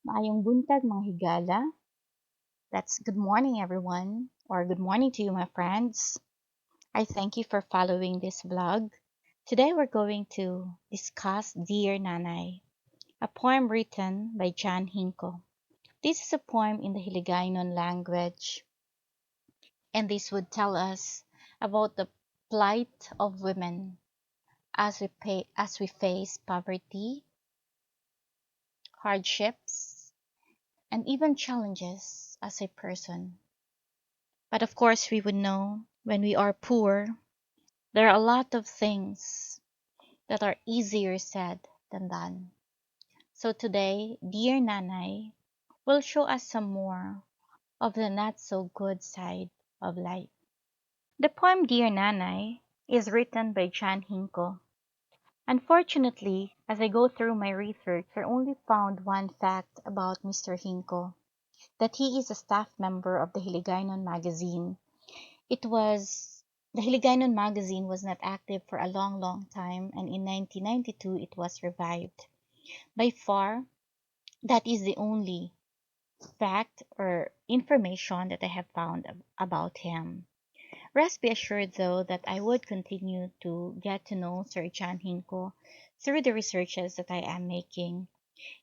Maayong buntag mga higala. That's good morning everyone, or good morning to you my friends. I thank you for following this vlog. Today we're going to discuss Dear Nanay, a poem written by John Hinko. This is a poem in the Hiligaynon language, and this would tell us about the plight of women as we face poverty, hardships, and even challenges as a person. But of course, we would know when we are poor, there are a lot of things that are easier said than done. So today, Dear Nanay will show us some more of the not so good side of life. The poem Dear Nanay is written by John Hinko. Unfortunately, as I go through my research, I only found one fact about Mr. Hinko, that he is a staff member of the Hiligaynon magazine. It was The Hiligaynon magazine was not active for a long, long time, and in 1992 it was revived. By far, that is the only fact or information that I have found about him. Rest be assured, though, that I would continue to get to know Sir John Hinko through the researches that I am making,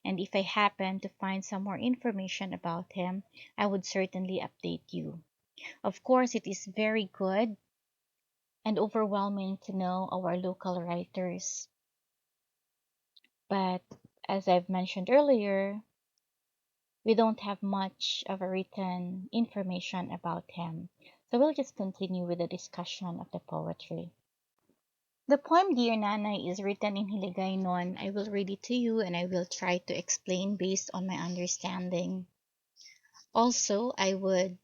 and if I happen to find some more information about him, I would certainly update you. Of course, it is very good and overwhelming to know our local writers. But as I've mentioned earlier, we don't have much of a written information about him. So we'll just continue with the discussion of the poetry. The poem Dear Nanay is written in Hiligaynon. I will read it to you and I will try to explain based on my understanding. Also, I would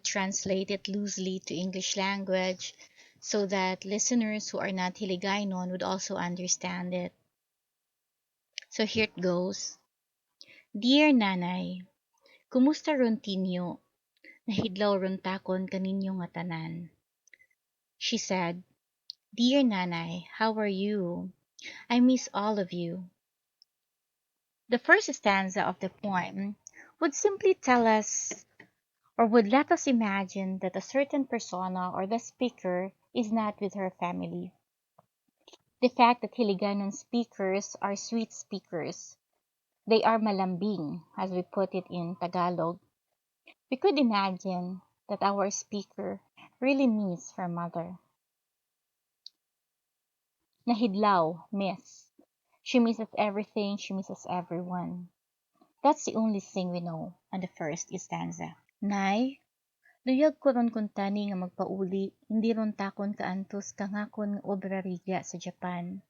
translate it loosely to English language so that listeners who are not Hiligaynon would also understand it. So here it goes. Dear Nanay, kumusta ron tinyo? Nahidlaw ron takon kaninyo nga tanan. She said, Dear Nanay, how are you? I miss all of you. The first stanza of the poem would simply tell us or would let us imagine that a certain persona or the speaker is not with her family. The fact that Hiligaynon speakers are sweet speakers, they are malambing, as we put it in Tagalog. We could imagine that our speaker really misses her mother. Nahidlaw, miss. She misses everything, she misses everyone. That's the only thing we know on the first stanza. Nay, luyag ko ron kung tani nga magpauli, hindi ron takon kaantos kangakon nga obrarigya sa Japan.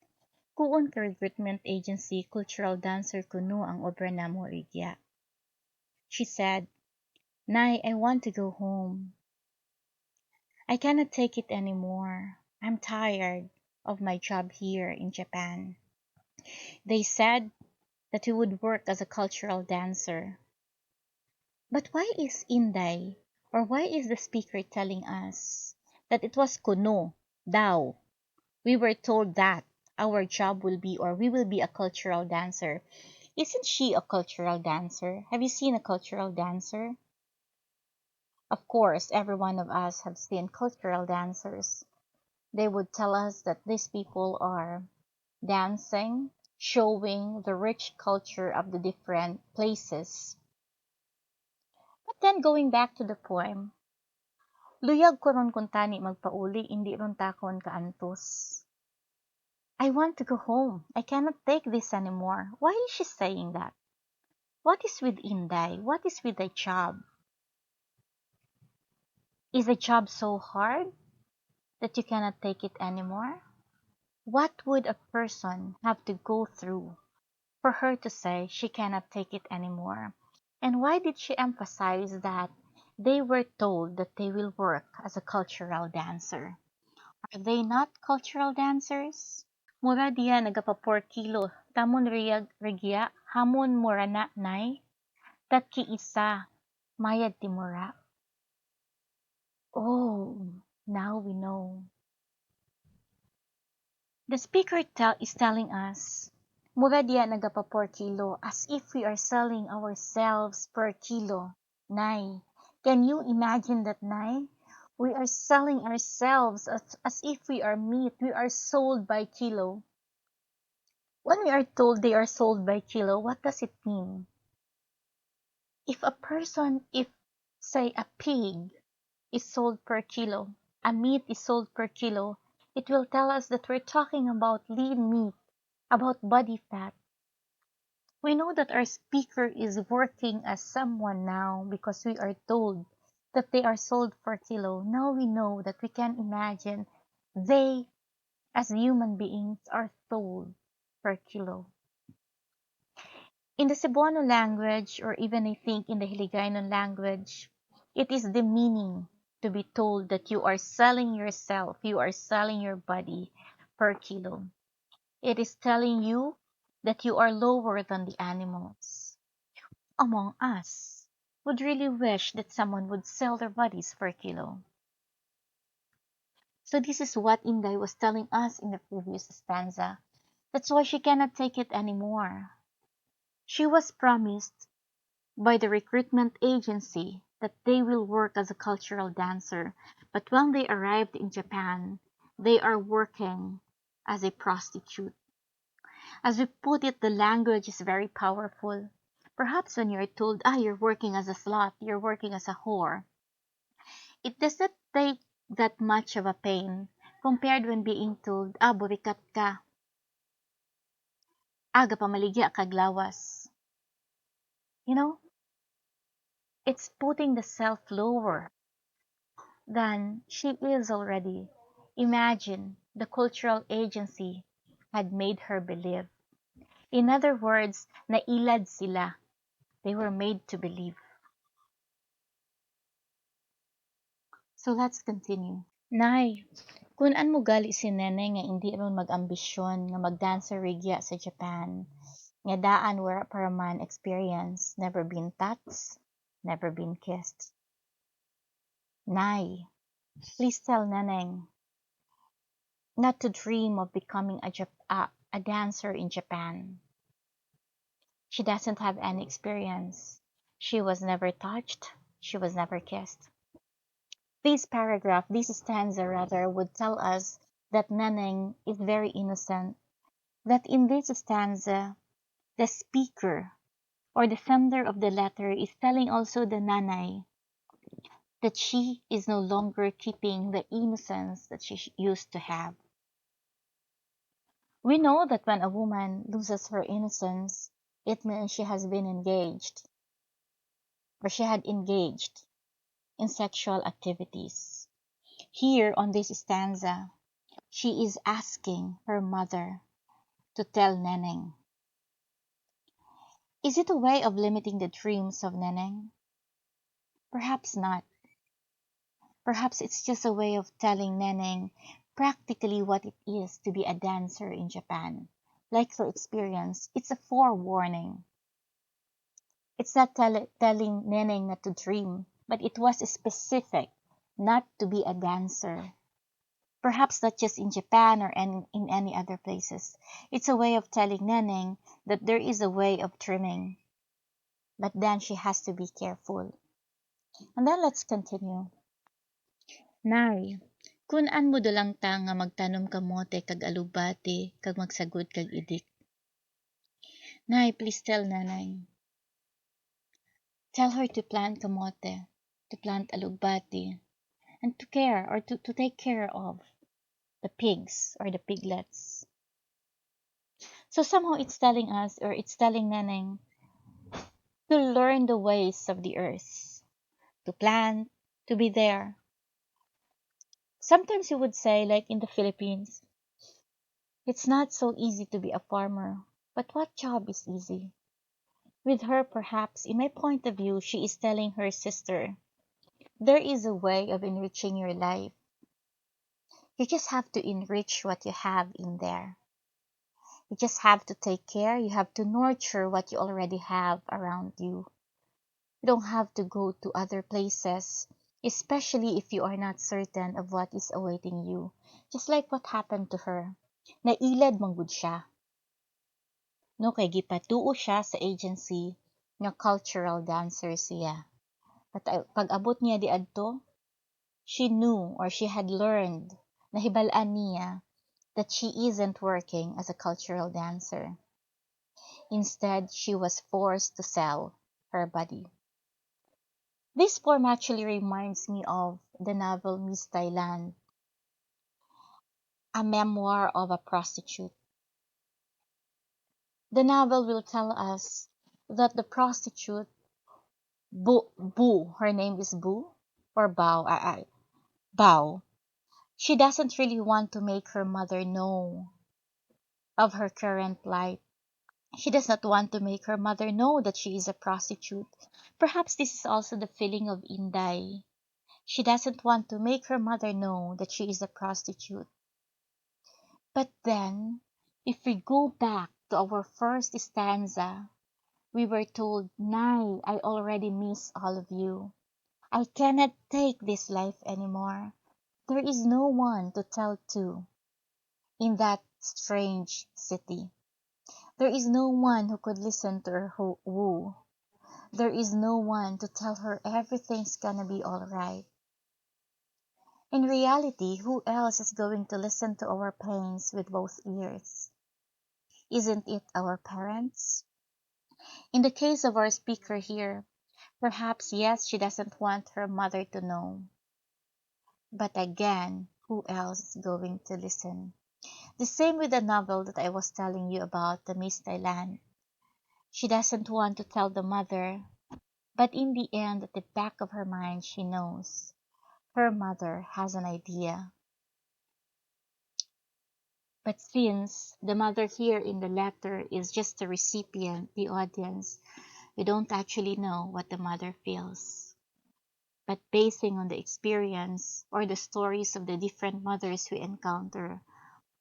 Kuon ka recruitment agency, cultural dancer kuno ang obra namo rigya. She said, Nay, I want to go home. I cannot take it anymore. I'm tired of my job here in Japan. They said that we would work as a cultural dancer. But why is Inday, or why is the speaker telling us that it was kuno, daw? We were told that our job will be, or we will be a cultural dancer. Isn't she a cultural dancer? Have you seen a cultural dancer? Of course, every one of us have seen cultural dancers. They would tell us that these people are dancing, showing the rich culture of the different places. But then going back to the poem, luyag ko ron kung tani magpauli, hindi ron takon kaantos. I want to go home. I cannot take this anymore. Why is she saying that? What is with Inday? What is with the job? Is the job so hard that you cannot take it anymore? What would a person have to go through for her to say she cannot take it anymore? And why did she emphasize that they were told that they will work as a cultural dancer? Are they not cultural dancers? Mura diya nagapa 4 kilo, tamon riyag regya, hamon mura na nay, tat ki isa, mayad ti mura. Oh, now we know. The speaker is telling us Mura diya nagapa per kilo, as if we are selling ourselves per kilo. Nay, can you imagine that, Nay? We are selling ourselves as if we are meat. We are sold by kilo. When we are told they are sold by kilo, what does it mean? If say a pig is sold per kilo, a meat is sold per kilo, it will tell us that we're talking about lean meat, about body fat. We know that our speaker is working as someone now because we are told that they are sold per kilo. Now we know that we can imagine they, as human beings, are sold per kilo. In the Cebuano language, or even I think in the Hiligaynon language, it is demeaning to be told that you are selling yourself, you are selling your body per kilo. It is telling you that you are lower than the animals. Among us, would really wish that someone would sell their bodies per kilo. So this is what Inday was telling us in the previous stanza. That's why she cannot take it anymore. She was promised by the recruitment agency that they will work as a cultural dancer, but when they arrived in Japan, they are working as a prostitute. As we put it, the language is very powerful. Perhaps when you're told, you're working as a slut, you're working as a whore, it doesn't take that much of a pain compared when being told, burikat ka, aga pamaligya kag lawas. You know, it's putting the self lower than she is already. Imagine the cultural agency had made her believe. In other words, nailad sila. They were made to believe. So let's continue. Nay, kun-an mo gali si Neneng nga hindi ron mag-ambisyon nga mag-dancer rigya sa Japan, nga daan wara para man experience, never been touched, never been kissed. Nay, please tell Neneng not to dream of becoming a dancer in Japan. She doesn't have any experience. She was never touched. She was never kissed. This stanza rather, would tell us that Naneng is very innocent. That in this stanza, the speaker or the sender of the letter is telling also the Nanay that she is no longer keeping the innocence that she used to have. We know that when a woman loses her innocence, it means she has been engaged or she had engaged in sexual activities. Here on this stanza, she is asking her mother to tell Neneng. Is it a way of limiting the dreams of Neneng? Perhaps not. Perhaps it's just a way of telling Neneng practically what it is to be a dancer in Japan. Like her experience, it's a forewarning. It's not telling Neneng not to dream, but it was specific not to be a dancer. Perhaps not just in Japan or in any other places. It's a way of telling Neneng that there is a way of trimming, but then she has to be careful. And then let's continue. Nay, kun-an mo dulang ta nga magtanom kamote kag alubati kag magsagod kag idik. Nay, please tell Nanay. Tell her to plant kamote, to plant alugbati, and to care or to take care of the pigs or the piglets. So somehow it's telling us, or it's telling Nanay to learn the ways of the earth, to plant, to be there. Sometimes you would say, like in the Philippines, it's not so easy to be a farmer, but what job is easy? With her, perhaps, in my point of view, she is telling her sister, there is a way of enriching your life. You just have to enrich what you have in there. You just have to take care. You have to nurture what you already have around you. You don't have to go to other places, especially if you are not certain of what is awaiting you. Just like what happened to her. Nailad manggod siya. No kay gipatuo siya sa agency nga cultural dancer siya. But pag abot niya di adto, she knew or she had learned, nahibalaan niya that she isn't working as a cultural dancer. Instead, she was forced to sell her body. This poem actually reminds me of the novel Miss Thailand, a memoir of a prostitute. The novel will tell us that the prostitute, Boo, her name is Boo, or Bao, Bao, she doesn't really want to make her mother know of her current life. She does not want to make her mother know that she is a prostitute. Perhaps this is also the feeling of Inday. She doesn't want to make her mother know that she is a prostitute. But then, if we go back to our first stanza, we were told, Nay, I already miss all of you. I cannot take this life anymore. There is no one to tell to in that strange city. There is no one who could listen to her woo. There is no one to tell her everything's gonna be alright. In reality, who else is going to listen to our pains with both ears? Isn't it our parents? In the case of our speaker here, perhaps yes, she doesn't want her mother to know. But again, who else is going to listen? The same with the novel that I was telling you about, the Miss Thailand. She doesn't want to tell the mother, but in the end, at the back of her mind, she knows her mother has an idea. But since the mother here in the letter is just the recipient, the audience, we don't actually know what the mother feels. But basing on the experience or the stories of the different mothers we encounter,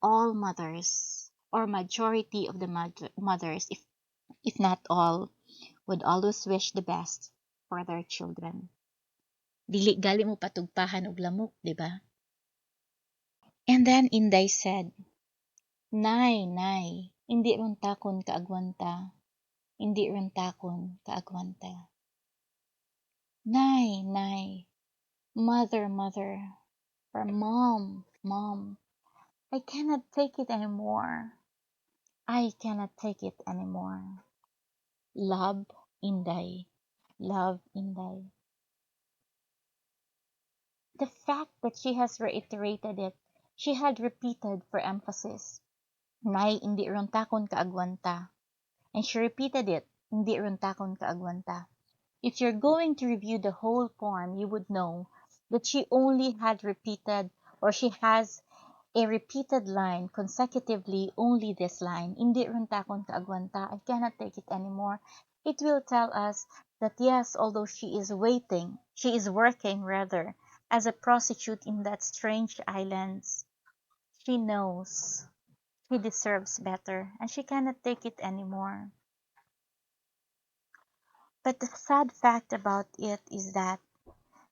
all mothers or majority of the mothers, if not all, would always wish the best for their children. Dili gali mo patugpahan og lamok, di ba? And then Inday said, Nay, hindi ron takon kaagwanta. Hindi ron takon kaagwanta. Nay, mother, or mom, I cannot take it anymore. I cannot take it anymore. Love, Inday. Love, Inday. The fact that she has reiterated it, she had repeated for emphasis. Nay, hindi ron takon kaagwanta. And she repeated it, hindi ron takon kaagwanta. If you're going to review the whole poem, you would know that she only had repeated, or she has a repeated line consecutively, only this line, hindi ron takon kaagwanta, I cannot take it anymore. It will tell us that yes, although she is working rather, as a prostitute in that strange islands, she knows she deserves better and she cannot take it anymore. But the sad fact about it is that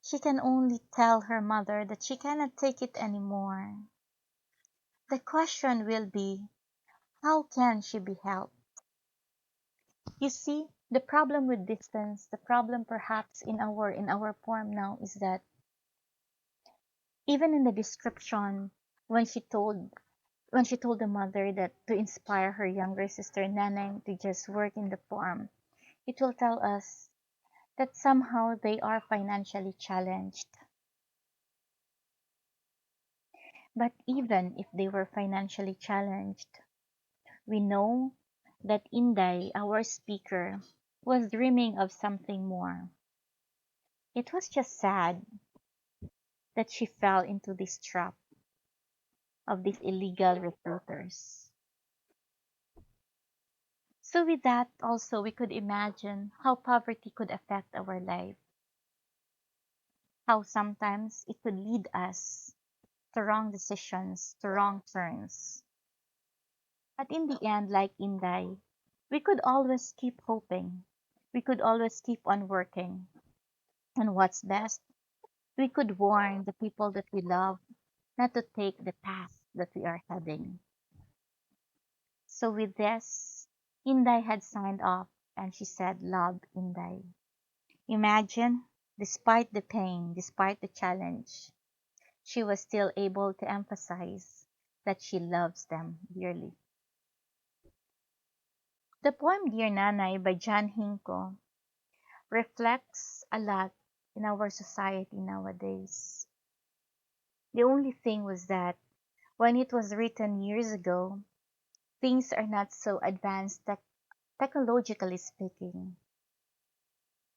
she can only tell her mother that she cannot take it anymore. The question will be, how can she be helped? You see, the problem with distance, the problem perhaps in our poem now is that even in the description, when she told the mother that to inspire her younger sister Nanay to just work in the farm, it will tell us that somehow they are financially challenged. But even if they were financially challenged, we know that Inday, our speaker, was dreaming of something more. It was just sad that she fell into this trap of these illegal recruiters. So with that also we could imagine how poverty could affect our life, how sometimes it could lead us to wrong decisions, to wrong turns. But in the end, like Inday, we could always keep hoping. We could always keep on working. And what's best, we could warn the people that we love not to take the path that we are heading. So with this, Inday had signed off and she said, "Love, Inday." Imagine, despite the pain, despite the challenge, she was still able to emphasize that she loves them dearly. The poem Dear Nanay by John Hinko reflects a lot in our society nowadays. The only thing was that when it was written years ago, things are not so advanced technologically speaking.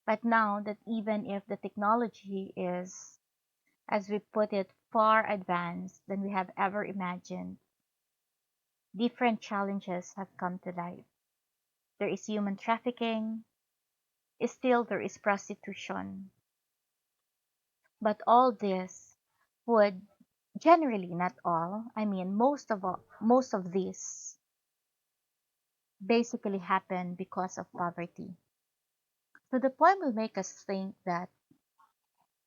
But now that even if the technology is, as we put it, far advanced than we have ever imagined, different challenges have come to light. There is human trafficking, still there is prostitution. But all this would generally, not all, I mean most of this basically happen because of poverty. So the poem will make us think that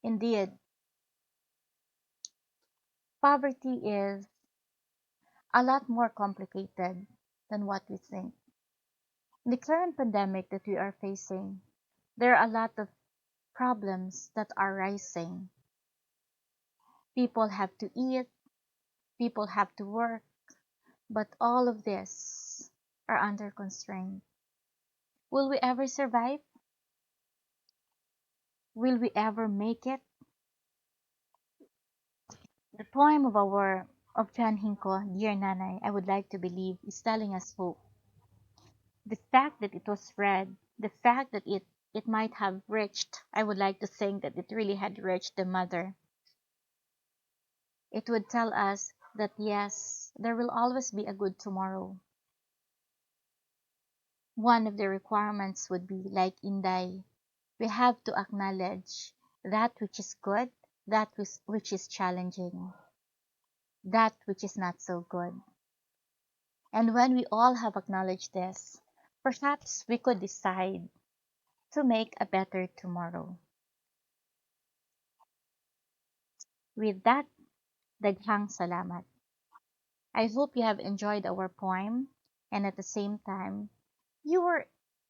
indeed poverty is a lot more complicated than what we think. In the current pandemic that we are facing, there are a lot of problems that are rising. People have to eat, people have to work, but all of this are under constraint. Will we ever survive? Will we ever make it? The poem of John Hinko, Dear Nanay, I would like to believe is telling us hope. The fact that it was read, the fact that it might have reached, I would like to think that it really had reached the mother. It would tell us that yes, there will always be a good tomorrow. One of the requirements would be like Inday. We have to acknowledge that which is good, which is challenging, that which is not so good. And when we all have acknowledged this, perhaps we could decide to make a better tomorrow. With that, daghang salamat. I hope you have enjoyed our poem and at the same time, you were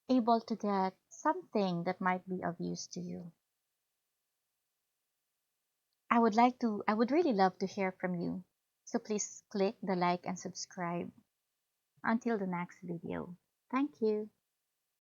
able to get something that might be of use to you. I would really love to hear from you. So please click the like and subscribe. Until the next video. Thank you.